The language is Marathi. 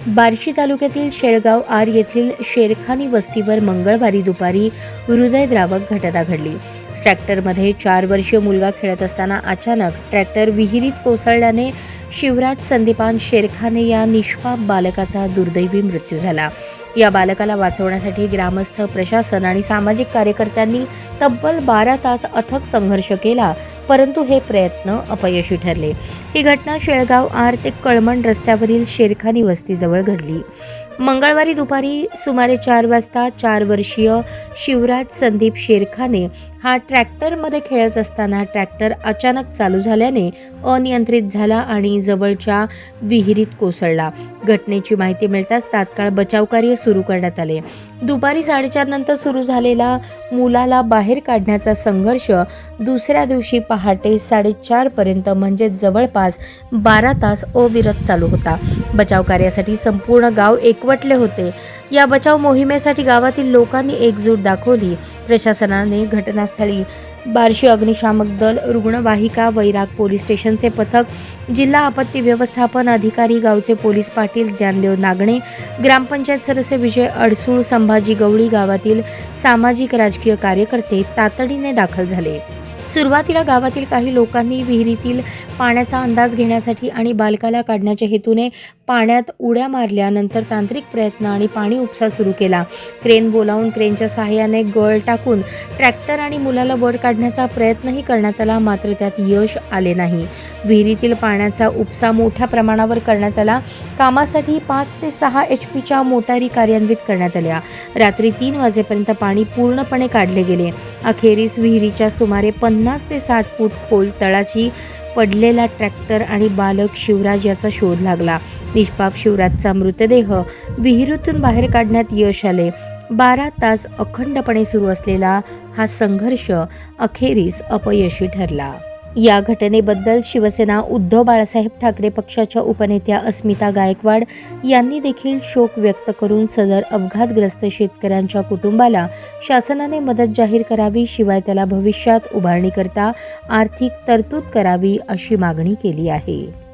बार्शी तालुक्यातील शेळगाव आर येथील शेरखानी वस्तीवर मंगळवारी दुपारी हृदयद्रावक घटना घडली। ट्रॅक्टरमध्ये 4 वर्षीय मुलगा खेळत असताना अचानक ट्रॅक्टर विहिरीत कोसळल्याने शिवराज संदीपान शेरखाने या निष्पाप बालकाचा दुर्दैवी मृत्यू झाला। या बालकाला वाचवण्यासाठी ग्रामस्थ, प्रशासन आणि सामाजिक कार्यकर्त्यांनी तब्बल 12 तास अथक संघर्ष केला, परंतु हे प्रयत्न अपयशी ठरले। ही घटना शेळगाव आर ते कळमण रस्त्यावरील शेरखानी वस्तीजवळ घडली। मंगळवारी दुपारी सुमारे 4 वाजता 4 वर्षीय शिवराज संदीप शेरखाने हा ट्रॅक्टरमध्ये खेळत असताना ट्रॅक्टर अचानक चालू झाल्याने अनियंत्रित झाला आणि जवळच्या विहिरीत कोसळला। घटनेची माहिती मिळताच तात्काळ बचाव कार्य सुरू करण्यात आले। दुपारी 4:30 नंतर सुरू झालेला मुलाला बाहेर काढण्याचा संघर्ष दुसऱ्या दिवशी पहाटे 4:30 पर्यंत म्हणजे जवळपास 12 तास अविरत चालू होता। बचाव कार्यासाठी संपूर्ण गाव एकवटले होते। या बचाव मोहिमेसाठी गावातील लोकांनी एकजूट दाखवली। प्रशासनाने घटनास्थळी बार्शी अग्निशामक दल, रुग्णवाहिका, वैराग पोलीस स्टेशनचे पथक, जिल्हा आपत्ती व्यवस्थापन अधिकारी, गावचे पोलीस पाटील ज्ञानदेव नागणे, ग्रामपंचायत सदस्य विजय अडसूळ, संभाजी गवळी, गावातील सामाजिक राजकीय कार्यकर्ते तातडीने दाखल झाले। सुरुवातीला गावातील काही लोकांनी विहिरीतील पाण्याचा अंदाज घेण्यासाठी आणि बालकाला काढण्याच्या हेतूने पाण्यात उड्या मारल्या। नंतर तांत्रिक प्रयत्न आणि पाणी उपसा सुरू केला। क्रेन बोलावून क्रेनच्या सहाय्याने गळ टाकून ट्रॅक्टर आणि मुलाला वर काढण्याचा प्रयत्नही करण्यात आला, मात्र त्यात यश आले नाही। विहिरीतील पाण्याचा उपसा मोठ्या प्रमाणावर करण्यात आला। कामासाठी 5 ते 6 HP मोटारी कार्यान्वित करण्यात आल्या। रात्री 3 वाजेपर्यंत पाणी पूर्णपणे काढले गेले। अखेरीस विहिरीच्या सुमारे 50 ते 60 फूट खोल तळाशी पडलेला ट्रॅक्टर आणि बालक शिवराज याचा शोध लागला। निष्पाप शिवराजचा मृतदेह विहिरीतून बाहेर काढण्यात यश आले। 12 तास अखंडपणे सुरू असलेला हा संघर्ष अखेरीस अपयशी ठरला। या घटनेबद्दल शिवसेना उद्धव बाळासाहेब ठाकरे पक्षाच्या उपनेत्या अस्मिता गायकवाड यांनी देखील शोक व्यक्त करून सदर अपघातग्रस्त शेतकऱ्यांच्या कुटुंबाला शासनाने मदत जाहीर करावी, शिवाय त्याला भविष्यात उभारणीकरता आर्थिक तरतूद करावी अशी मागणी केली आहे।